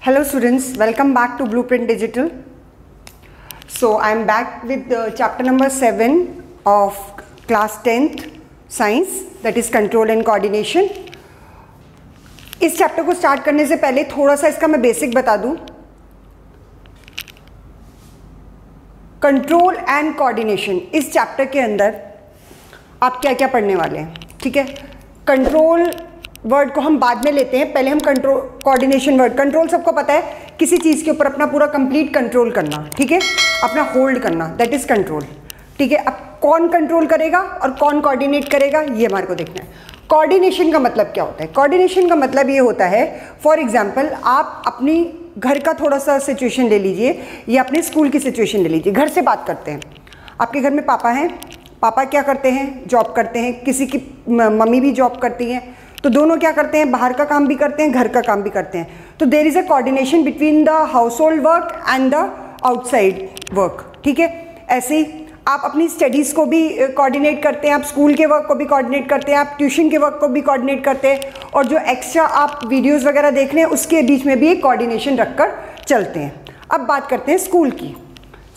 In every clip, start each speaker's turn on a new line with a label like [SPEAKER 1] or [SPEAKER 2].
[SPEAKER 1] Hello students, welcome back to Blueprint Digital. So I am back with chapter number 7 of class 10th science, that is control and coordination. इस chapter को start करने से पहले थोड़ा सा इसका मैं बेसिक बता दूं. कंट्रोल एंड कोऑर्डिनेशन, इस चैप्टर के अंदर आप क्या क्या पढ़ने वाले हैं. ठीक है, कंट्रोल वर्ड को हम बाद में लेते हैं, पहले हम कंट्रोल कोऑर्डिनेशन वर्ड. कंट्रोल सबको पता है, किसी चीज़ के ऊपर अपना पूरा कंप्लीट कंट्रोल करना. ठीक है, अपना होल्ड करना, दैट इज कंट्रोल. ठीक है, अब कौन कंट्रोल करेगा और कौन कोऑर्डिनेट करेगा ये हमारे को देखना है. कोऑर्डिनेशन का मतलब क्या होता है? कोऑर्डिनेशन का मतलब ये होता है, फॉर एग्जाम्पल आप अपनी घर का थोड़ा सा सिचुएशन ले लीजिए या अपने स्कूल की सिचुएशन ले लीजिए. घर से बात करते हैं. आपके घर में पापा हैं, पापा क्या करते हैं? जॉब करते हैं. किसी की मम्मी भी जॉब करती हैं, तो दोनों क्या करते हैं? बाहर का काम भी करते हैं, घर का काम भी करते हैं. तो there is a coordination between the household work and the outside work. ठीक है, ऐसे ही आप अपनी स्टडीज़ को भी कोऑर्डिनेट करते हैं, आप स्कूल के वर्क को भी कोऑर्डिनेट करते हैं, आप ट्यूशन के वर्क को भी कोऑर्डिनेट करते हैं, और जो एक्स्ट्रा आप वीडियोस वगैरह देख रहे हैं उसके बीच में भी एक कोऑर्डिनेशन रखकर चलते हैं. अब बात करते हैं स्कूल की.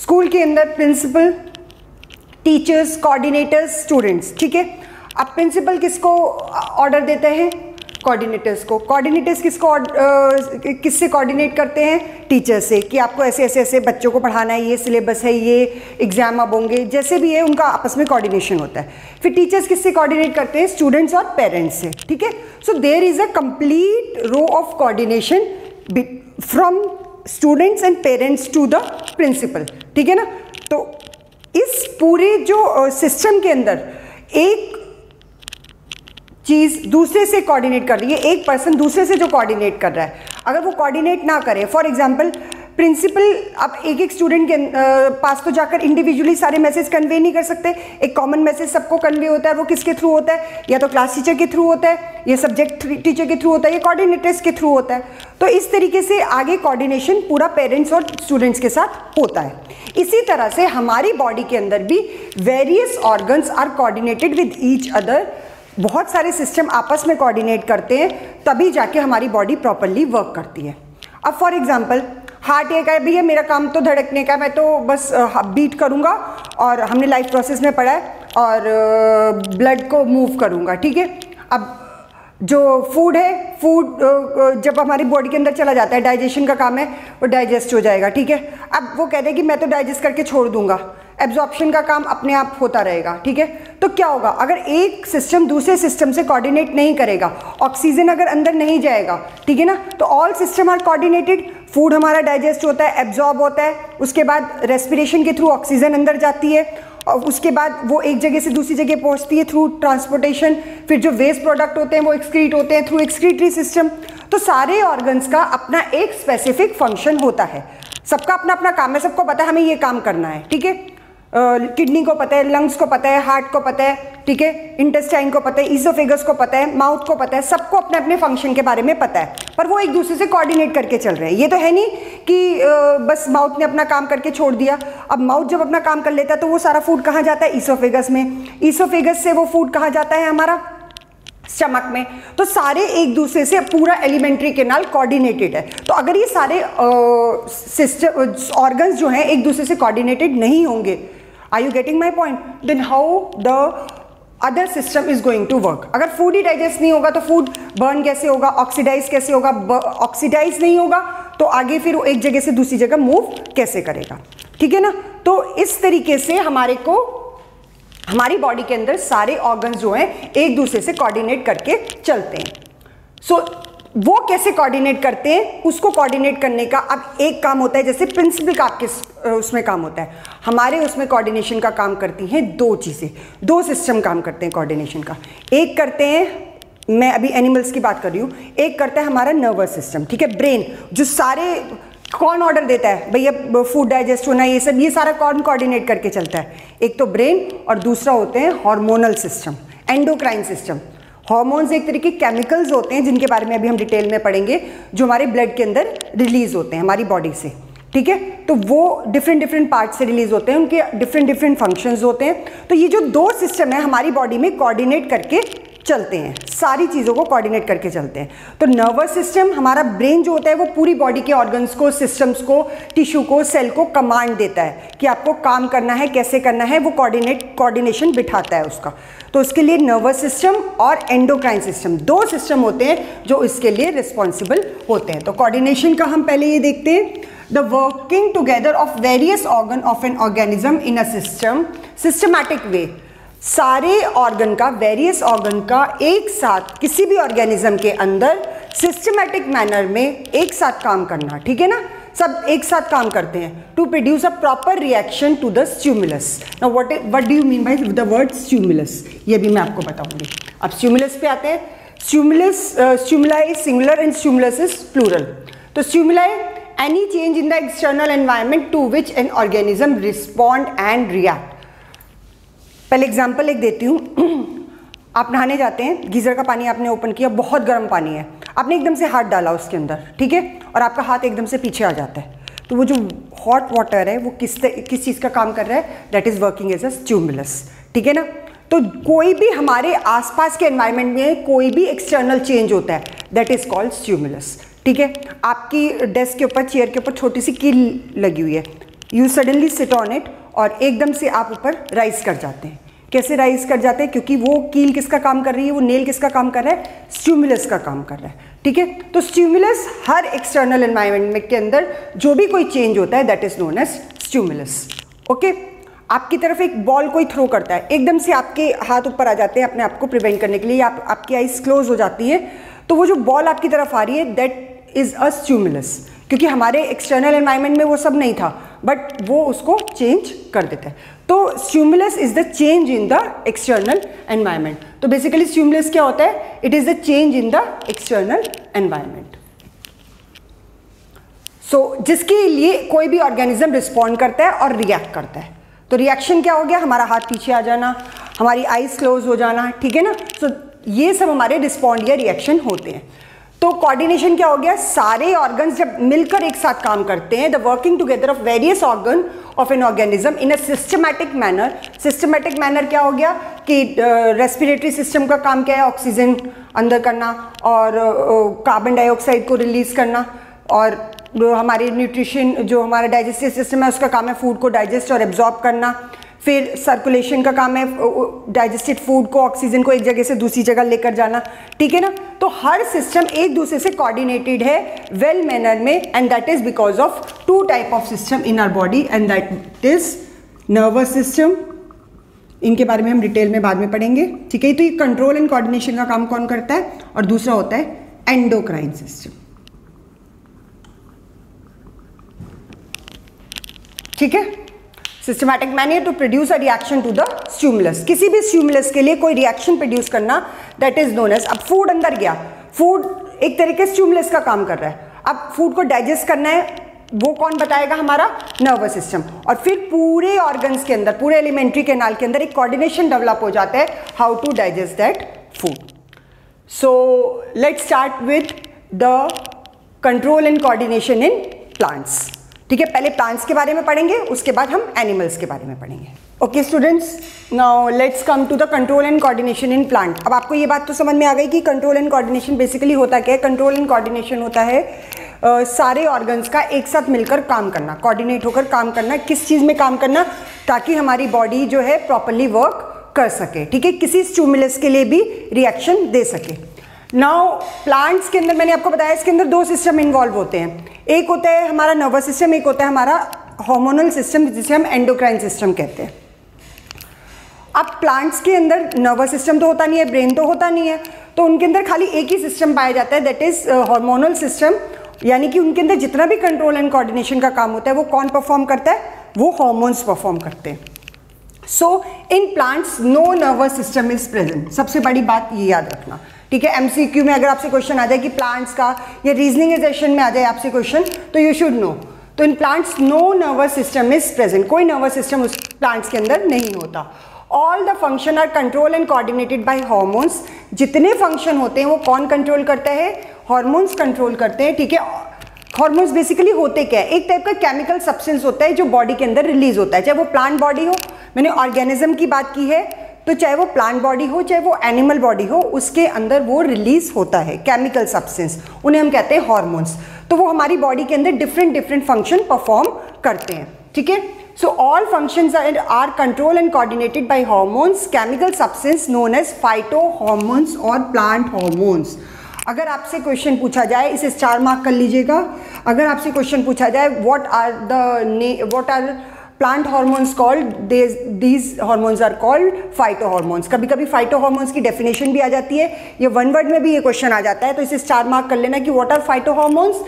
[SPEAKER 1] स्कूल के अंदर प्रिंसिपल, टीचर्स, कोऑर्डिनेटर्स, स्टूडेंट्स. ठीक है, अब प्रिंसिपल किसको ऑर्डर देते हैं? कोऑर्डिनेटर्स को. कोऑर्डिनेटर्स किससे कोऑर्डिनेट करते हैं? टीचर से, कि आपको ऐसे ऐसे ऐसे बच्चों को पढ़ाना है, ये सिलेबस है, ये एग्जाम अब होंगे, जैसे भी है उनका आपस में कोऑर्डिनेशन होता है. फिर टीचर्स किससे कोऑर्डिनेट करते हैं? स्टूडेंट्स और पेरेंट्स से. ठीक है, so there is a complete row of coordination from students and parents to the principal. ठीक है ना. तो इस पूरे जो सिस्टम के अंदर एक चीज़ दूसरे से कोऑर्डिनेट कर रही है, एक पर्सन दूसरे से जो कोऑर्डिनेट कर रहा है, अगर वो कोऑर्डिनेट ना करे, फॉर एग्जांपल प्रिंसिपल अब एक एक स्टूडेंट के पास तो जाकर इंडिविजुअली सारे मैसेज कन्वे नहीं कर सकते. एक कॉमन मैसेज सबको कन्वे होता है, वो किसके थ्रू होता है? या तो क्लास टीचर के थ्रू होता है, या सब्जेक्ट टीचर के थ्रू होता है, या कोऑर्डिनेटर्स के थ्रू होता है. तो इस तरीके से आगे कोऑर्डिनेशन पूरा पेरेंट्स और स्टूडेंट्स के साथ होता है. इसी तरह से हमारी बॉडी के अंदर भी various organs are coordinated with each other. बहुत सारे सिस्टम आपस में कोऑर्डिनेट करते हैं, तभी जाके हमारी बॉडी प्रॉपरली वर्क करती है. अब फॉर एग्जांपल हार्ट एक है, भैया मेरा काम तो धड़कने का, मैं तो बस बीट करूंगा, और हमने लाइफ प्रोसेस में पढ़ा है, और ब्लड को मूव करूंगा. ठीक है, अब जो फूड है, फूड जब हमारी बॉडी के अंदर चला जाता है, डाइजेशन का काम है, वो डाइजेस्ट हो जाएगा. ठीक है, अब वो कहते हैं कि मैं तो डाइजेस्ट करके छोड़ दूंगा, एब्जॉर्प्शन का काम अपने आप होता रहेगा. ठीक है, तो क्या होगा अगर एक सिस्टम दूसरे सिस्टम से कोऑर्डिनेट नहीं करेगा? ऑक्सीजन अगर अंदर नहीं जाएगा, ठीक है ना, तो all system are coordinated. Food हमारा डाइजेस्ट होता है, एब्जॉर्ब होता है, उसके बाद रेस्पिरेशन के थ्रू ऑक्सीजन अंदर जाती है, और उसके बाद वो एक जगह से दूसरी जगह पहुंचती है थ्रू ट्रांसपोर्टेशन. फिर जो वेस्ट प्रोडक्ट होते हैं वो एक्सक्रीट होते हैं थ्रू एक्सक्रीटरी सिस्टम. तो सारे ऑर्गन्स का अपना एक स्पेसिफिक फंक्शन होता है, सबका अपना अपना काम है, सबको पता है हमें ये काम करना है. ठीक है, किडनी को पता है, लंग्स को पता है, हार्ट को पता है, ठीक है, इंटेस्टाइन को पता है, ईसोफेगस को पता है, माउथ को पता है, सबको अपने अपने फंक्शन के बारे में पता है, पर वो एक दूसरे से कोऑर्डिनेट करके चल रहे हैं. ये तो है नहीं कि बस माउथ ने अपना काम करके छोड़ दिया. अब माउथ जब अपना काम कर लेता है तो वो सारा फूड कहाँ जाता है? ईसोफेगस में. ईसोफेगस से वो फूड कहाँ जाता है? हमारा स्टमक में. तो सारे एक दूसरे से पूरा एलिमेंट्री कैनाल कोऑर्डिनेटेड है. तो अगर ये सारे सिस्टम ऑर्गन्स जो हैं एक दूसरे से कोऑर्डिनेटेड नहीं होंगे, are you getting my point? Then how the other system is going to work. अगर फूड ही डाइजेस्ट नहीं होगा तो फूड बर्न कैसे होगा? ऑक्सीडाइज कैसे होगा? ऑक्सीडाइज नहीं होगा तो आगे फिर वो एक जगह से दूसरी जगह मूव कैसे करेगा? ठीक है ना. तो इस तरीके से हमारी बॉडी के अंदर सारे ऑर्गन्स जो हैं एक दूसरे से कोऑर्डिनेट करके चलते हैं. सो वो कैसे कोऑर्डिनेट करते हैं, उसको कोऑर्डिनेट करने का अब एक काम होता है, जैसे प्रिंसिपल का आपके उसमें काम होता है, हमारे उसमें कोऑर्डिनेशन का काम करती हैं दो चीज़ें, दो सिस्टम काम करते हैं कोऑर्डिनेशन का. एक करते हैं, मैं अभी एनिमल्स की बात कर रही हूँ, एक करता है हमारा नर्वस सिस्टम. ठीक है, ब्रेन, जो सारे कौन ऑर्डर देता है भैया फूड डाइजेस्ट होना, ये सब, ये सारा कौन कोऑर्डिनेट करके चलता है? एक तो ब्रेन, और दूसरा होते हैं hormonal system, endocrine system. Hormones एक तरीके के केमिकल्स होते हैं जिनके बारे में अभी हम डिटेल में पढ़ेंगे, जो हमारे ब्लड के अंदर रिलीज होते हैं हमारी बॉडी से. ठीक है, तो वो डिफरेंट पार्ट से रिलीज होते हैं, उनके डिफरेंट फंक्शंस होते हैं. तो ये जो दो सिस्टम है हमारी बॉडी में कोऑर्डिनेट करके चलते हैं, सारी चीज़ों को कोऑर्डिनेट करके चलते हैं। तो नर्वस सिस्टम, हमारा ब्रेन जो होता है वो पूरी बॉडी के ऑर्गन्स को, सिस्टम्स को, टिश्यू को, सेल को कमांड देता है कि आपको काम करना है, कैसे करना है, वो कोऑर्डिनेशन बिठाता है उसका। तो उसके लिए नर्वस सिस्टम और एंडोक्राइन सिस्टम, दो सिस्टम होते हैं जो इसके लिए रिस्पॉन्सिबल होते हैं। तो कोऑर्डिनेशन का हम पहले ये देखते हैं, the working together of various organ of an organism in a system, systematic way, सारे ऑर्गन का, वेरियस ऑर्गन का एक साथ किसी भी ऑर्गेनिज्म के अंदर सिस्टमैटिक मैनर में एक साथ काम करना, ठीक है ना, सब एक साथ काम करते हैं to produce a proper reaction to the stimulus. Now what do you mean by the word stimulus, ये भी मैं आपको बताऊंगी। अब स्टिमुलस पे आते हैं। Stimuli is singular and stimulus is plural. तो stimuli any change in the external environment to which an organism respond and react. पहले एग्जाम्पल एक देती हूँ। आप नहाने जाते हैं, गीज़र का पानी आपने ओपन किया, बहुत गर्म पानी है, आपने एकदम से हाथ डाला उसके अंदर, ठीक है, और आपका हाथ एकदम से पीछे आ जाता है, तो वो जो हॉट वाटर है वो किस चीज़ का काम कर रहा है, that is working as a stimulus, ठीक है ना। तो कोई भी हमारे आसपास के एनवायरनमेंट में कोई भी एक्सटर्नल चेंज होता है, दैट इज़ कॉल्ड स्टिमुलस, ठीक है। आपकी डेस्क के ऊपर, चेयर के ऊपर छोटी सी कील लगी हुई है, you suddenly sit on it और एकदम से आप ऊपर राइज कर जाते हैं। कैसे राइज कर जाते हैं? क्योंकि वो कील किसका काम कर रही है, वो नेल किसका काम कर रहा है, स्टिमुलस का काम कर रहा है, ठीक है। तो स्टिमुलस, हर एक्सटर्नल एनवायरनमेंट के अंदर जो भी कोई चेंज होता है that is known as stimulus, okay. आपकी तरफ एक बॉल कोई थ्रो करता है, एकदम से आपके हाथ ऊपर आ जाते हैं अपने आप को प्रिवेंट करने के लिए, आपकी आइज क्लोज हो जाती है, तो वो जो बॉल आपकी तरफ आ रही है दैट इज अ स्टिमुलस, क्योंकि हमारे एक्सटर्नल एनवायरनमेंट में वो सब नहीं था, बट वो उसको चेंज कर देता है। तो stimulus is the change in the external environment. तो बेसिकली स्टिमुलस क्या होता है, it is the change in the external environment. So जिसके लिए कोई भी ऑर्गेनिज्म रिस्पॉन्ड करता है और रिएक्ट करता है। तो रिएक्शन क्या हो गया, हमारा हाथ पीछे आ जाना, हमारी आईज क्लोज हो जाना, ठीक है ना। सो ये सब हमारे रिस्पॉन्ड या रिएक्शन होते हैं। तो कोऑर्डिनेशन क्या हो गया, सारे ऑर्गन्स जब मिलकर एक साथ काम करते हैं, the working together of various organ of an organism in a systematic manner. Systematic manner क्या हो गया कि रेस्पिरेटरी सिस्टम का काम क्या है, ऑक्सीजन अंदर करना और कार्बन डाइऑक्साइड को रिलीज करना, और हमारे न्यूट्रिशन, जो हमारा डाइजेस्टिव सिस्टम है उसका काम है फूड को डाइजेस्ट और एब्जॉर्ब करना। फिर सर्कुलेशन का काम है डाइजेस्टेड फूड को, ऑक्सीजन को एक जगह से दूसरी जगह लेकर जाना, ठीक है ना। तो हर सिस्टम एक दूसरे से कोऑर्डिनेटेड है वेल मैनर में, and that is because of two type of system in our body, and that is nervous system, इनके बारे में हम डिटेल में बाद में पढ़ेंगे, ठीक है। तो ये कंट्रोल एंड कोऑर्डिनेशन का काम कौन करता है, और दूसरा होता है एंडोक्राइन सिस्टम, ठीक है। Systematic manner to produce a reaction to the stimulus, किसी भी स्टिमुलस के लिए कोई रिएक्शन प्रोड्यूस करना, दैट इज नोन एज। अब फूड अंदर गया, फूड एक तरीके से स्टिमुलस का काम कर रहा है, अब फूड को डाइजेस्ट करना है, वो कौन बताएगा, हमारा नर्वस सिस्टम। और फिर पूरे ऑर्गन्स के अंदर, पूरे एलिमेंट्री कैनाल के अंदर एक कोऑर्डिनेशन डेवलप हो जाता है how to digest that food. So let's start with the control and coordination in plants, ठीक है। पहले प्लांट्स के बारे में पढ़ेंगे, उसके बाद हम एनिमल्स के बारे में पढ़ेंगे। Okay students, now let's come to the control and coordination in plant. अब आपको ये बात तो समझ में आ गई कि कंट्रोल एंड कोऑर्डिनेशन बेसिकली होता क्या है। कंट्रोल एंड कोऑर्डिनेशन होता है सारे ऑर्गन्स का एक साथ मिलकर काम करना, कोऑर्डिनेट होकर काम करना। किस चीज़ में काम करना, ताकि हमारी बॉडी जो है प्रॉपरली वर्क कर सके, ठीक है, किसी स्टिमुलस के लिए भी रिएक्शन दे सके। नाउ प्लांट्स के अंदर मैंने आपको बताया इसके अंदर दो सिस्टम इन्वॉल्व होते हैं, एक होता है हमारा नर्वस सिस्टम, एक होता है हमारा हार्मोनल सिस्टम जिसे हम एंडोक्राइन सिस्टम कहते हैं। अब प्लांट्स के अंदर नर्वस सिस्टम तो होता नहीं है, ब्रेन तो होता नहीं है, तो उनके अंदर खाली एक ही सिस्टम पाया जाता है, दैट इज हार्मोनल सिस्टम। यानी कि उनके अंदर जितना भी कंट्रोल एंड कोऑर्डिनेशन का काम होता है वो कौन परफॉर्म करता है, वो हार्मोन्स परफॉर्म करते हैं। So in plants no nervous system is present, सबसे बड़ी बात ये याद रखना, ठीक है। एमसीक्यू में अगर आपसे क्वेश्चन आ जाए कि प्लांट्स का, या रीजनिंग में आ जाए आपसे क्वेश्चन, तो यू शुड नो। तो in plants no nervous system is present, कोई नर्वस सिस्टम उस प्लांट्स के अंदर नहीं होता। All the function are control and coordinated by hormones. जितने फंक्शन होते हैं वो कौन कंट्रोल करता है, हार्मोन्स कंट्रोल करते हैं, ठीक है। हार्मोन्स बेसिकली होते क्या है, एक टाइप का केमिकल सब्सटेंस होता है जो बॉडी के अंदर रिलीज होता है, चाहे वो प्लांट बॉडी हो, मैंने ऑर्गेनिज्म की बात की है, तो चाहे वो प्लांट बॉडी हो चाहे वो एनिमल बॉडी हो, उसके अंदर वो रिलीज होता है केमिकल सब्सटेंस, उन्हें हम कहते हैं हॉर्मोन्स। तो वो हमारी बॉडी के अंदर डिफरेंट फंक्शन परफॉर्म करते हैं, ठीक है। So all functions are control and coordinated by hormones, chemical substance known as phyto hormones और प्लांट हॉर्मोन्स। अगर आपसे क्वेश्चन पूछा जाए, इसे स्टार मार्क कर लीजिएगा, अगर आपसे क्वेश्चन पूछा जाए what are plant hormones called, these hormones are called phyto hormones. कभी कभी फाइटो हॉर्मोन्स की डेफिनेशन भी आ जाती है, ये वन वर्ड में भी ये क्वेश्चन आ जाता है, तो इसे स्टार मार्क कर लेना कि व्हाट आर फाइटो हॉर्मोन्स।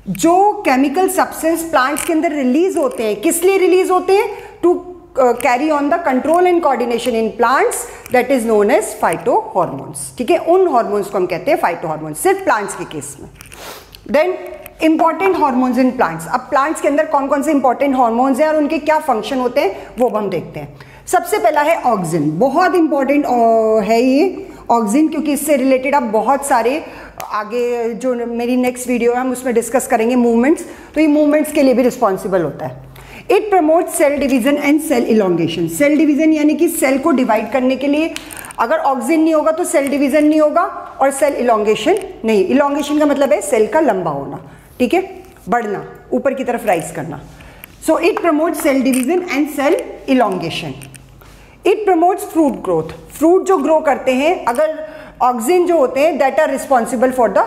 [SPEAKER 1] जो केमिकल सब्सटेंस प्लांट्स के अंदर रिलीज होते हैं, किस लिए रिलीज होते हैं? To carry on the control and coordination in plants, that is known as phyto hormones, ठीक है। उन हॉर्मोन्स को हम कहते हैं फाइटो हॉर्मोन्स, सिर्फ प्लांट्स के केस में। Then important hormones in plants. अब प्लांट्स के अंदर कौन कौन से इंपॉर्टेंट हॉर्मोन्स हैं और उनके क्या फंक्शन होते हैं वो हम देखते हैं। सबसे पहला है ऑक्सिन, बहुत इंपॉर्टेंट है ये ऑक्सिन, क्योंकि इससे रिलेटेड आप बहुत सारे आगे जो मेरी नेक्स्ट वीडियो है हम उसमें डिस्कस करेंगे मूवमेंट्स, तो ये मूवमेंट्स के लिए भी रिस्पॉन्सिबल होता है। It promote cell division and cell elongation. Cell division यानी कि सेल को डिवाइड करने के लिए, अगर ऑक्सिन नहीं होगा तो सेल डिवीजन नहीं होगा और सेल इलोंगेशन नहीं। इलोंगेशन का मतलब है सेल का लंबा होना, ठीक है, बढ़ना, ऊपर की तरफ राइज करना। So it promote cell division and cell elongation. It promotes fruit growth. Fruit जो ग्रो करते हैं, अगर ऑक्सिन जो होते हैं that are responsible for the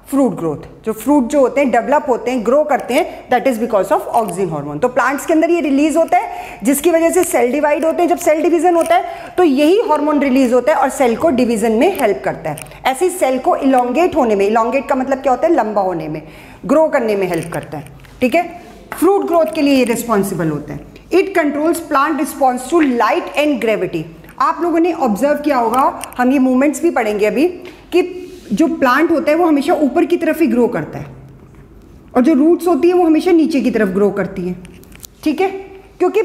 [SPEAKER 1] fruit growth. जो फ्रूट जो होते हैं डेवलप होते हैं, ग्रो करते हैं, that is because of auxin hormone. तो प्लांट्स के अंदर ये रिलीज होता है जिसकी वजह से सेल डिवाइड होते हैं। जब सेल डिवीजन होता है तो यही हार्मोन रिलीज होता है और सेल को डिवीजन में हेल्प करता है। ऐसे ही सेल को इलोंगेट होने में, इलोंगेट का मतलब क्या होता है? लंबा होने में, ग्रो करने में हेल्प करता है, ठीक है। फ्रूट ग्रोथ के लिए ये रिस्पॉन्सिबल होता है। It controls plant response to light and gravity. आप लोगों ने ऑब्जर्व किया होगा, हम ये मूवमेंट्स भी पढ़ेंगे अभी, कि जो प्लांट होता है वो हमेशा ऊपर की तरफ ही ग्रो करता है और जो रूट्स होती है वो हमेशा नीचे की तरफ ग्रो करती है, ठीक है, क्योंकि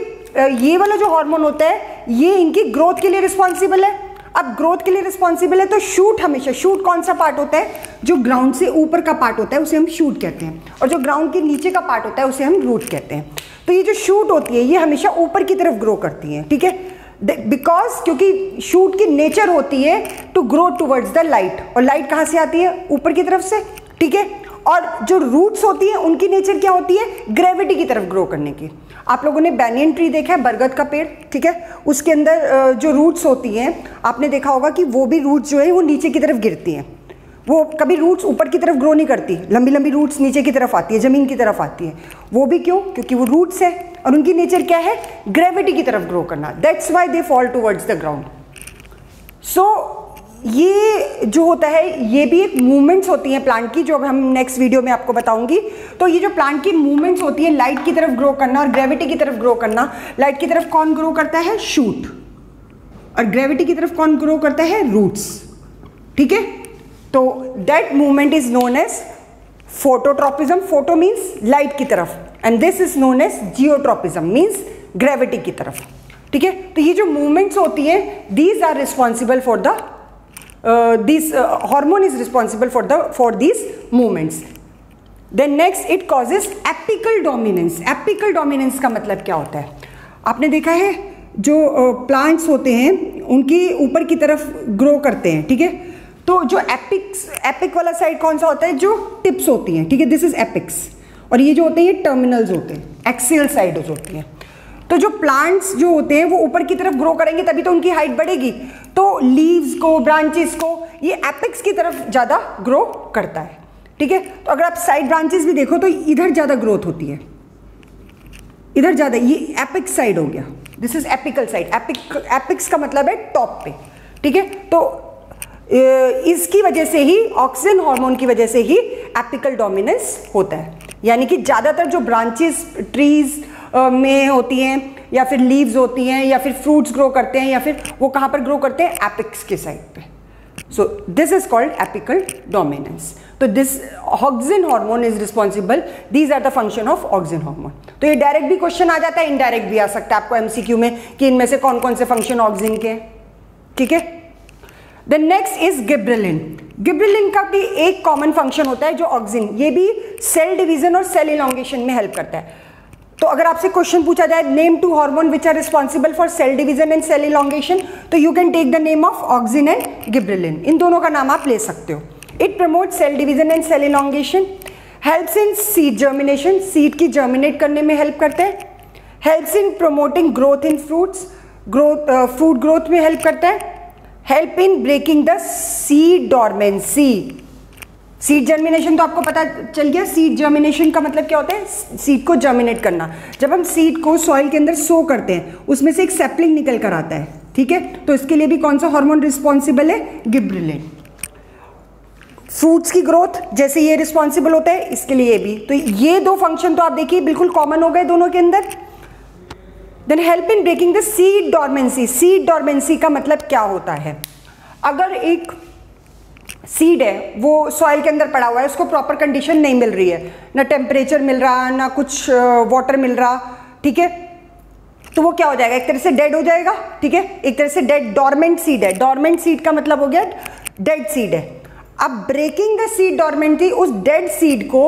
[SPEAKER 1] ये वाला जो हार्मोन होता है ये इनकी ग्रोथ के लिए रिस्पॉन्सिबल है। अब ग्रोथ के लिए रिस्पॉन्सिबल है तो शूट, हमेशा शूट कौन सा पार्ट होता है? जो ग्राउंड से ऊपर का पार्ट होता है उसे हम शूट कहते हैं, और जो ग्राउंड के नीचे का पार्ट होता है उसे हम रूट कहते हैं। तो ये जो शूट होती है ये हमेशा ऊपर की तरफ ग्रो करती है, ठीक है, बिकॉज क्योंकि शूट की नेचर होती है to grow towards the light, और लाइट कहाँ से आती है? ऊपर की तरफ से, ठीक है। और जो रूट्स होती है उनकी नेचर क्या होती है? ग्रेविटी की तरफ ग्रो करने की। आप लोगों ने बैनियन ट्री देखा है, बरगद का पेड़, ठीक है, उसके अंदर जो रूट्स होती हैं आपने देखा होगा कि वो भी रूट्स जो है वो नीचे की तरफ गिरती हैं, वो कभी रूट्स ऊपर की तरफ ग्रो नहीं करती, लंबी लंबी रूट्स नीचे की तरफ आती है, जमीन की तरफ आती है। वो भी क्यों? क्योंकि वो रूट्स है और उनकी नेचर क्या है? ग्रेविटी की तरफ ग्रो करना। That's why they fall towards the ground. So ये जो होता है ये भी एक मूवमेंट्स होती हैं प्लांट की, जो हम नेक्स्ट वीडियो में आपको बताऊंगी। तो ये जो प्लांट की मूवमेंट्स होती है, लाइट की तरफ ग्रो करना और ग्रेविटी की तरफ ग्रो करना। लाइट की तरफ कौन ग्रो करता है? शूट, और ग्रेविटी की तरफ कौन ग्रो करता है? रूट्स, ठीक है। तो that movement is known as phototropism. Photo means light की तरफ, and this is known as geotropism, means gravity की तरफ, ठीक है। तो ये जो मूवमेंट्स होती है these are responsible for the this hormone is responsible for these movements. Then next it causes apical dominance. Apical dominance का मतलब क्या होता है? आपने देखा है जो प्लांट्स होते हैं उनकी ऊपर की तरफ ग्रो करते हैं, ठीक है। तो जो एपिक वाला साइड कौन सा होता है? जो टिप्स होती हैं, ठीक है, दिस इज एपिक्स, और ये जो होते हैं ये टर्मिनल्स होते हैं, एक्सियल साइड्स होती हैं। तो जो प्लांट्स जो होते हैं वो ऊपर की तरफ ग्रो करेंगे तभी तो उनकी हाइट बढ़ेगी। तो लीव्स को, ब्रांचेस को ये एपिक्स की तरफ ज़्यादा ग्रो करता है, ठीक है। तो अगर आप साइड ब्रांचेस भी देखो तो इधर ज़्यादा ग्रोथ होती है, इधर ज़्यादा, ये एपिक साइड हो गया, this is apical side. Apex का मतलब है टॉप पे, ठीक है। तो इसकी वजह से ही, ऑक्सिन हार्मोन की वजह से ही एपिकल डोमिनेंस होता है, यानी कि ज़्यादातर जो ब्रांचेस ट्रीज में होती हैं या फिर लीव्स होती हैं या फिर फ्रूट्स ग्रो करते हैं या फिर वो कहाँ पर ग्रो करते हैं? एपिक्स के साइड पे। So this is called apical dominance. तो this auxin hormone is responsible, these are the function of auxin hormone. तो ये डायरेक्ट भी क्वेश्चन आ जाता है, इनडायरेक्ट भी आ सकता है आपको एमसीक्यू में कि इनमें से कौन कौन से फंक्शन ऑक्सिन के, ठीक है। The next is gibberellin. Gibberellin का भी एक कॉमन फंक्शन होता है जो ऑक्सिन, ये भी सेल डिवीजन और सेल इलोंगेशन में हेल्प करता है। तो अगर आपसे क्वेश्चन पूछा जाए name 2 hormone which are responsible for cell division and cell elongation, तो you can take the name of auxin and gibberellin, इन दोनों का नाम आप ले सकते हो। It promote cell division and cell elongation, helps in seed germination, seed की जर्मिनेट करने में हेल्प करते हैं, helps in promoting growth in fruits, fruit growth में हेल्प करता है, help in breaking the seed dormancy. Seed germination तो आपको पता चल गया, सीड जर्मिनेशन का मतलब क्या होता है, सीड को जर्मिनेट करना। जब हम सीड को सॉइल के अंदर सो करते हैं उसमें से एक सैपलिंग निकल कर आता है, ठीक है, तो इसके लिए भी कौन सा हार्मोन रिस्पॉन्सिबल है, गिबरेलिन। फ्रूट्स की ग्रोथ जैसे ये रिस्पॉन्सिबल होता है, इसके लिए भी। तो ये दो फंक्शन तो आप देखिए बिल्कुल कॉमन हो गए दोनों के अंदर। Then help in breaking the seed dormancy. Seed dormancy का मतलब क्या होता है, अगर एक सीड है वो सॉइल के अंदर पड़ा हुआ है, उसको प्रॉपर कंडीशन नहीं मिल रही है, ना टेम्परेचर मिल रहा ना कुछ वाटर मिल रहा, ठीक है, तो वो क्या हो जाएगा, एक तरह से डेड हो जाएगा, ठीक है, एक तरह से डेड डॉर्मेंट सीड है। डॉर्मेंट सीड का मतलब हो गया डेड सीड है। अब ब्रेकिंग द सीड डॉर्मेंट, उस डेड सीड को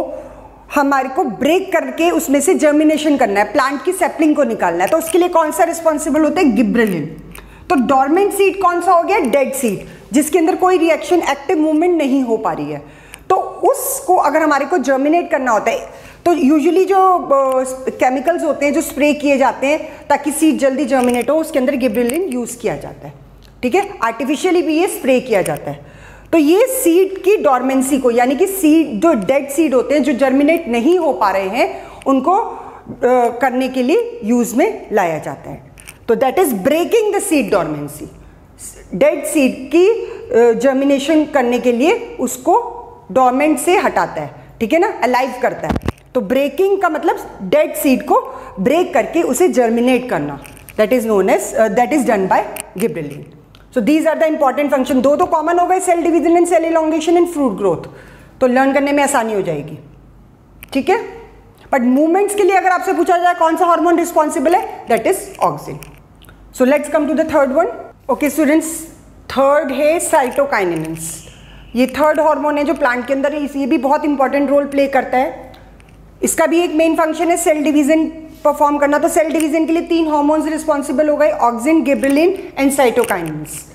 [SPEAKER 1] हमारे को ब्रेक करके उसमें से जर्मिनेशन करना है, प्लांट की सैपलिंग को निकालना है, तो उसके लिए कौन सा रिस्पॉन्सिबल होता है, गिबरेलिन। तो डॉर्मेंट सीड कौन सा हो गया, डेड सीड, जिसके अंदर कोई रिएक्शन एक्टिव मूवमेंट नहीं हो पा रही है। तो उसको अगर हमारे को जर्मिनेट करना होता है तो यूजुअली जो केमिकल्स होते हैं जो स्प्रे किए जाते हैं ताकि सीड जल्दी जर्मिनेट हो, उसके अंदर गिबरेलिन यूज किया जाता है, ठीक है, आर्टिफिशियली भी ये स्प्रे किया जाता है। तो ये सीड की डॉर्मेंसी को, यानी कि सीड जो डेड सीड होते हैं जो जर्मिनेट नहीं हो पा रहे हैं, उनको करने के लिए यूज में लाया जाता है। तो that is breaking the seed dormancy. Dead seed की जर्मिनेशन करने के लिए उसको डॉर्मेंट से हटाता है, ठीक है ना, अलाइव करता है। तो ब्रेकिंग का मतलब डेड सीड को ब्रेक करके उसे जर्मिनेट करना, that is known as that is done by gibberellin. So these are the important function. दो तो कॉमन हो गए, cell division and cell elongation and fruit growth, तो लर्न करने में आसानी हो जाएगी, ठीक है। बट मूवमेंट्स के लिए अगर आपसे पूछा जाए कौन सा हार्मोन रिस्पॉन्सिबल है, that is auxin. So let's come to the third one. Okay students, third है साइटोकाइनेसिस। ये थर्ड हार्मोन है जो प्लांट के अंदर है, ये भी बहुत इंपॉर्टेंट रोल प्ले करता है। इसका भी एक मेन फंक्शन है सेल डिवीजन परफॉर्म करना। तो सेल डिवीजन के लिए 3 हार्मोन्स रिस्पॉन्सिबल हो गए, auxin, gibberellin and cytokinesis.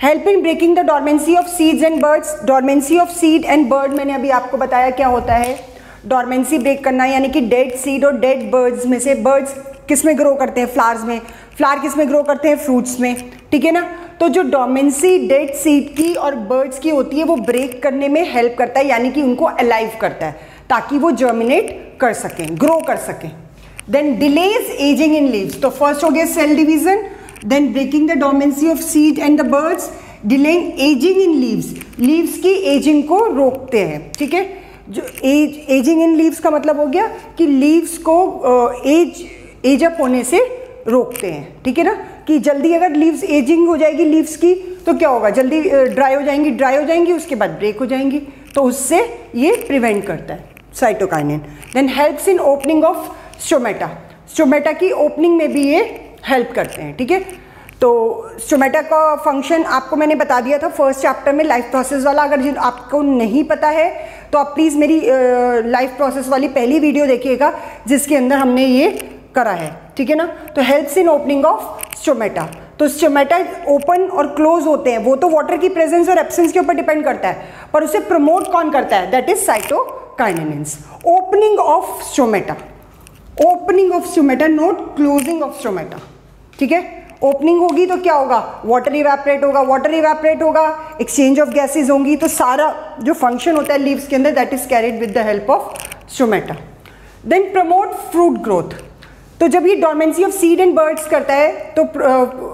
[SPEAKER 1] Help in breaking the dormancy of seeds and birds. Dormancy of seed and bird मैंने अभी आपको बताया क्या होता है, डॉर्मेंसी ब्रेक करना, यानी कि डेड सीड और डेड बर्ड्स में से, बर्ड्स किस में ग्रो करते हैं, फ्लावर्स में, फ्लावर किस में ग्रो करते हैं, फ्रूट्स में, ठीक है ना। तो जो डॉर्मेंसी डेड सीड की और बर्ड्स की होती है वो ब्रेक करने में हेल्प करता है, यानी कि उनको अलाइव करता है ताकि वो जर्मिनेट कर सकें, ग्रो कर सकें। Then delays ageing in leaves. तो फर्स्ट हो गया cell division, then breaking the dormancy of seed and the birds, delaying ageing in leaves, leaves की एजिंग को रोकते हैं, ठीक है। जो एजिंग इन लीव्स का मतलब हो गया कि लीव्स को एज अप होने से रोकते हैं, ठीक है ना, कि जल्दी अगर लीव्स एजिंग हो जाएगी लीव्स की तो क्या होगा, जल्दी ड्राई हो जाएंगी, उसके बाद ब्रेक हो जाएंगी, तो उससे ये प्रिवेंट करता है cytokinin. Then helps in opening of stomata. Stomata की ओपनिंग में भी ये हेल्प करते हैं, ठीक है। तो स्टोमेटा का फंक्शन आपको मैंने बता दिया था फर्स्ट चैप्टर में, लाइफ प्रोसेस वाला। अगर आपको नहीं पता है तो आप प्लीज़ मेरी लाइफ प्रोसेस वाली पहली वीडियो देखिएगा जिसके अंदर हमने ये करा है, ठीक है ना। तो helps in opening of stomata. तो स्टोमेटा ओपन और क्लोज होते हैं, वो तो वाटर की प्रेजेंस और एब्सेंस के ऊपर डिपेंड करता है, पर उसे प्रमोट कौन करता है, that is cytokinesis. Opening of stomata, opening of stomata, note closing of stomata, ठीक है। ओपनिंग होगी तो क्या होगा, वाटर इवेपोरेट होगा, वाटर इवेपोरेट होगा, एक्सचेंज ऑफ गैसेज होंगी, तो सारा जो फंक्शन होता है लीव्स के अंदर that is carried with the help of stomata. Then promote fruit growth. तो जब ये dormancy of seed and birds करता है तो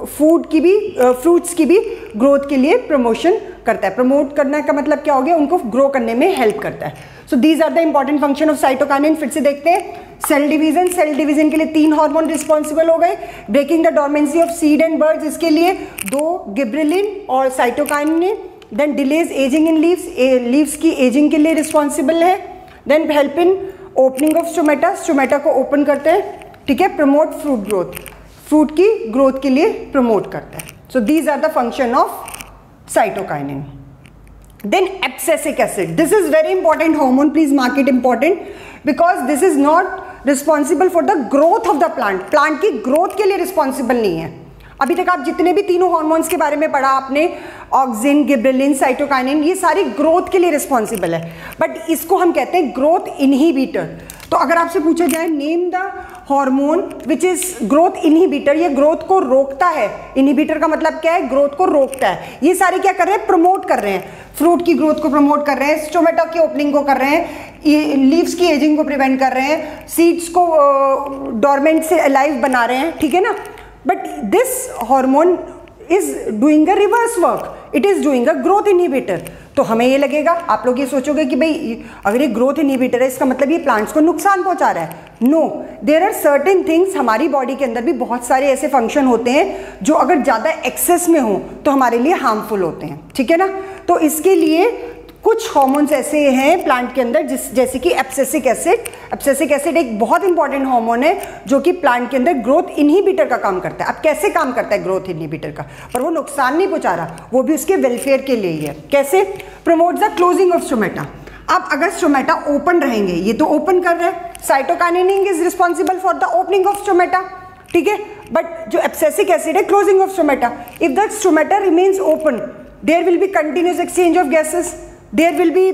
[SPEAKER 1] फूड की भी, फ्रूट्स की भी ग्रोथ के लिए प्रमोशन करता है। प्रमोट करने का मतलब क्या हो गया, उनको ग्रो करने में हेल्प करता है। So these are the important function of cytokinin. फिर से देखते हैं, सेल डिवीजन, सेल डिवीजन के लिए 3 हार्मोन रिस्पॉन्सिबल हो गए, breaking the dormancy of seed and birds इसके लिए 2 गिबरेलिन और cytokinin. Then delays ageing in leaves, leaves की एजिंग के लिए रिस्पॉन्सिबल है। Then help in opening of stomata, stomata को ओपन करते हैं, ठीक है। प्रमोट फ्रूट ग्रोथ, फ्रूट की ग्रोथ के लिए प्रमोट करता है। So these are the function of cytokinin. Then abscisic acid, this is very important hormone, please mark it important because this is not responsible for the growth of the plant, plant की growth के लिए responsible नहीं है। अभी तक आप जितने भी तीनों हार्मोन्स के बारे में पढ़ा आपने, ऑक्सिन, गिबरेलिन, साइटोकाइनिन, ये सारी ग्रोथ के लिए रिस्पॉन्सिबल है, बट इसको हम कहते हैं ग्रोथ इनहिबिटर। तो अगर आपसे पूछा जाए name the hormone which is growth inhibitor, ये ग्रोथ को रोकता है। इनहिबिटर का मतलब क्या है? ग्रोथ को रोकता है। ये सारे क्या कर रहे हैं? प्रमोट कर रहे हैं। फ्रूट की ग्रोथ को प्रमोट कर रहे हैं, स्टोमेटा की ओपनिंग को कर रहे हैं, लीव्स की एजिंग को प्रिवेंट कर रहे हैं, सीड्स को डोरमेंट से अलाइव बना रहे हैं, ठीक है ना। But this hormone is doing a reverse work, it is doing a growth inhibitor. तो हमें ये लगेगा, आप लोग ये सोचोगे कि भाई अगर ये ग्रोथ इनहिबिटर है इसका मतलब ये प्लांट्स को नुकसान पहुंचा रहा है। No, there are certain things, हमारी बॉडी के अंदर भी बहुत सारे ऐसे फंक्शन होते हैं जो अगर ज़्यादा एक्सेस में हो तो हमारे लिए हार्मफुल होते हैं, ठीक है ना। तो इसके लिए कुछ हार्मोन्स ऐसे हैं प्लांट के अंदर जैसे कि एब्सिसिक एसिड। एब्सिसिक एसिड एक बहुत इंपॉर्टेंट हार्मोन है जो कि प्लांट के अंदर ग्रोथ इनहिबिटर का काम करता है। अब कैसे काम करता है ग्रोथ इनहिबिटर का? पर वो नुकसान नहीं पहुंचा रहा, वो भी उसके वेलफेयर के लिए ही है। कैसे? Promote the closing of stomata. अब अगर स्टोमेटा ओपन रहेंगे, ये तो ओपन कर रहे हैं, cytokinin is responsible for the opening of stomata, ठीक है। बट जो एब्सिसिक एसिड है closing of stomata. If the stomata remains open there will be continuous exchange of gases, there will be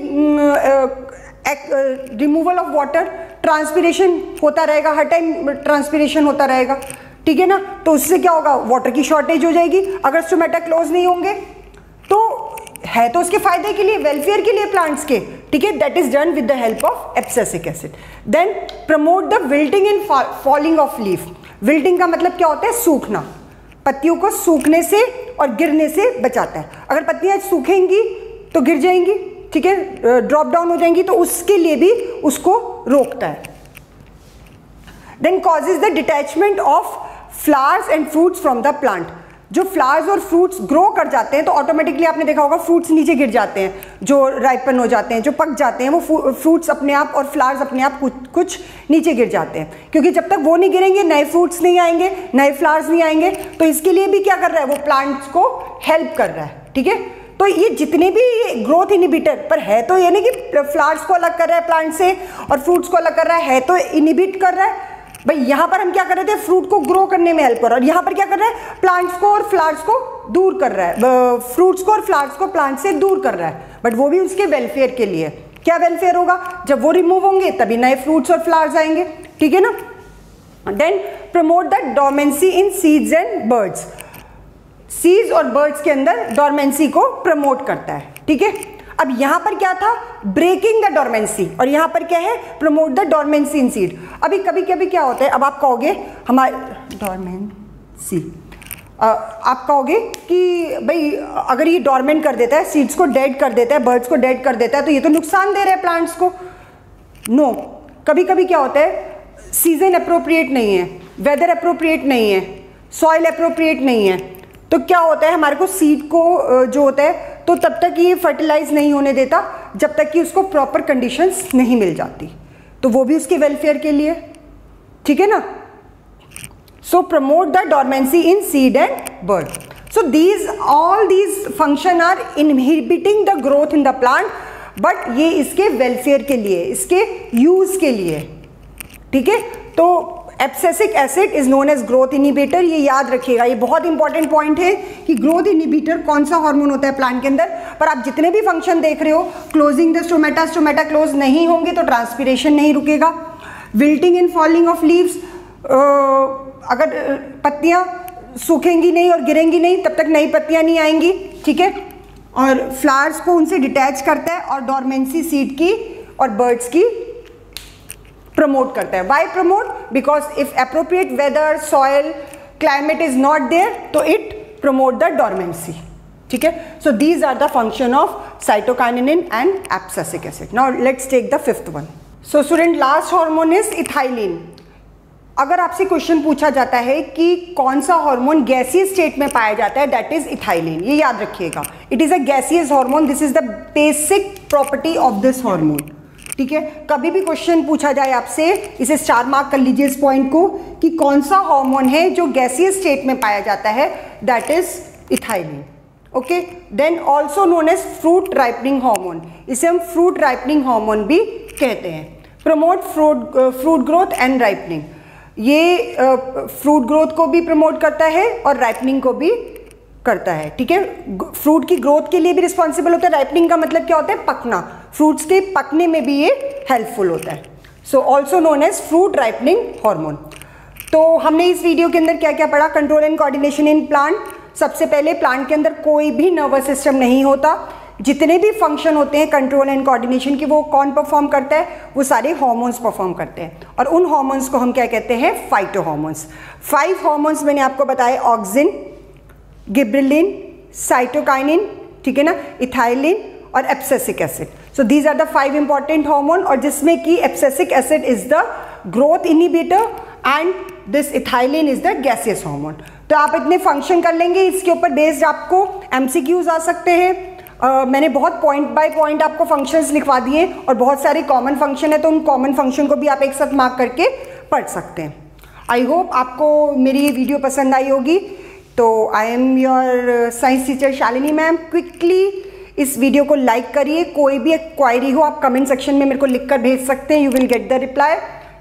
[SPEAKER 1] removal of water, transpiration होता रहेगा, हर time transpiration होता रहेगा, ठीक है ना। तो उससे क्या होगा? वाटर की शॉर्टेज हो जाएगी। अगर स्टोमेटा क्लोज नहीं होंगे तो है तो उसके फायदे के लिए, वेलफेयर के लिए प्लांट्स के, ठीक है। That is done with the help of abscisic acid. Then promote the wilting and falling of leaf. Wilting का मतलब क्या होता है? सूखना, पत्तियों को सूखने से और गिरने से बचाता है। अगर पत्तियां सूखेंगी तो गिर जाएंगी, ठीक है, ड्रॉप डाउन हो जाएंगी, तो उसके लिए भी उसको रोकता है। Then causes the detachment of flowers and fruits from the plant. जो फ्लावर्स और फ्रूट्स ग्रो कर जाते हैं तो ऑटोमेटिकली आपने देखा होगा फ्रूट्स नीचे गिर जाते हैं, जो राइपन हो जाते हैं, जो पक जाते हैं, वो फ्रूट्स अपने आप और फ्लावर्स अपने आप कुछ नीचे गिर जाते हैं, क्योंकि जब तक वो नहीं गिरेंगे नए फ्रूट्स नहीं आएंगे, नए फ्लावर्स नहीं आएंगे। तो इसके लिए भी क्या कर रहा है? वो प्लांट्स को हेल्प कर रहा है, ठीक है। तो ये जितने भी ग्रोथ इनहिबिटर, पर है तो ये नहीं कि फ्लावर्स को अलग कर रहा है प्लांट से और फ्रूट्स को अलग कर रहा है तो इनहिबिट कर रहा है। भाई यहाँ पर हम क्या कर रहे थे? फ्रूट को ग्रो करने में हेल्प कर रहा है, और यहाँ पर क्या कर रहा है? प्लांट्स को और फ्लावर्स को दूर कर रहा है, फ्रूट्स को और फ्लावर्स को प्लांट से दूर कर रहा है, बट वो भी उसके वेलफेयर के लिए। क्या वेलफेयर होगा? जब वो रिमूव होंगे तभी नए फ्रूट्स और फ्लावर्स आएंगे, ठीक है ना। Then promote the dormancy in seeds and birds. Seeds और बर्ड्स के अंदर डोर्मेंसी को प्रमोट करता है, ठीक है। अब यहां पर क्या था? ब्रेकिंग द डोर्मेंसी, और यहां पर क्या है? Promote the dormancy in seed. अभी कभी कभी क्या होता है, अब आप कहोगे हमारे डोर्मेंसी, आप कहोगे कि भाई अगर ये डोर्मेंट कर देता है, सीड्स को डेड कर देता है, बर्ड्स को डेड कर देता है, तो ये तो नुकसान दे रहा है प्लांट्स को। नो, कभी कभी क्या होता है? सीजन अप्रोप्रिएट नहीं है, वेदर अप्रोप्रिएट नहीं है, सॉइल अप्रोप्रिएट नहीं है, तो क्या होता है? हमारे को सीड को जो होता है तो तब तक ये फर्टिलाइज नहीं होने देता जब तक कि उसको प्रॉपर कंडीशंस नहीं मिल जाती, तो वो भी उसके वेलफेयर के लिए, ठीक है ना। So promote the dormancy in seed and bird. So all these function are inhibiting the growth in the plant, but ये इसके वेलफेयर के लिए, इसके यूज के लिए, ठीक है। तो abscisic acid is known as growth inhibitor, ये याद रखिएगा, ये बहुत इंपॉर्टेंट पॉइंट है कि ग्रोथ इनहिबिटर कौन सा हार्मोन होता है प्लांट के अंदर। पर आप जितने भी फंक्शन देख रहे हो, closing the stomata, stomata close नहीं होंगे तो ट्रांसपिरेशन नहीं रुकेगा। Wilting and falling of leaves, अगर पत्तियां सूखेंगी नहीं और गिरेंगी नहीं तब तक नई पत्तियां नहीं आएंगी, ठीक है। और फ्लावर्स को उनसे डिटैच करता है, और डोर्मेंसी सीड की और बर्ड्स की प्रमोट करता है। Why promote? Because if appropriate weather, soil, climate is not there, तो इट प्रमोट द डोर्मेंसी, ठीक है। So these are the function of cytokinin and abscisic acid. Now let's take the fifth one. So student, last hormone is ethylene. अगर आपसे question पूछा जाता है कि कौन सा हार्मोन गैसियस स्टेट में पाया जाता है, दैट इज इथाइलिन, ये याद रखिएगा। It is a gaseous hormone, this is the basic property of this hormone, ठीक है। कभी भी क्वेश्चन पूछा जाए आपसे, इसे स्टार मार्क कर लीजिए इस पॉइंट को, कि कौन सा हार्मोन है जो गैसियस स्टेट में पाया जाता है, that is ethylene, okay. Then also known as fruit ripening hormone, इसे हम फ्रूट राइपनिंग हार्मोन भी कहते हैं। Promote fruit growth and ripening, ये फ्रूट ग्रोथ को भी प्रमोट करता है और राइपनिंग को भी करता है, ठीक है। फ्रूट की ग्रोथ के लिए भी रिस्पॉन्सिबल होता है। राइपनिंग का मतलब क्या होता है? पकना। फ्रूट्स के पकने में भी ये हेल्पफुल होता है। So also known as fruit ripening hormone. तो हमने इस वीडियो के अंदर क्या क्या पढ़ा? Control and coordination in plant. सबसे पहले प्लांट के अंदर कोई भी नर्वस सिस्टम नहीं होता। जितने भी फंक्शन होते हैं कंट्रोल एंड कोऑर्डिनेशन की, वो कौन परफॉर्म करता है? वो सारे हार्मोन्स परफॉर्म करते हैं। और उन हार्मोन्स को हम क्या कहते हैं? Phyto hormones. 5 हार्मोन्स मैंने आपको बताए, ऑक्सिन, गिबरेलिन, साइटोकाइनिन, ठीक है ना, इथाइलिन और abscisic acid. So these are the 5 important hormone, और जिसमें कि abscisic acid is the growth inhibitor and this ethylene is the gaseous hormone. तो आप इतने फंक्शन कर लेंगे, इसके ऊपर बेस्ड आपको MCQs आ सकते हैं। मैंने बहुत पॉइंट बाय पॉइंट आपको फंक्शंस लिखवा दिए और बहुत सारे कॉमन फंक्शन है, तो उन कॉमन फंक्शन को भी आप एक साथ मार्क करके पढ़ सकते हैं। आई होप आपको मेरी ये वीडियो पसंद आई होगी। तो I am your science teacher Shalini ma'am. Quickly इस वीडियो को लाइक करिए। कोई भी क्वायरी हो आप कमेंट सेक्शन में मेरे को लिख कर भेज सकते हैं, you will get the reply,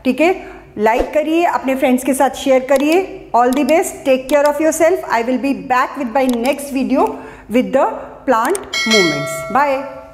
[SPEAKER 1] ठीक है। लाइक करिए, अपने फ्रेंड्स के साथ शेयर करिए। All the best, take care of yourself. I will be back with my next video with the plant movements. Bye.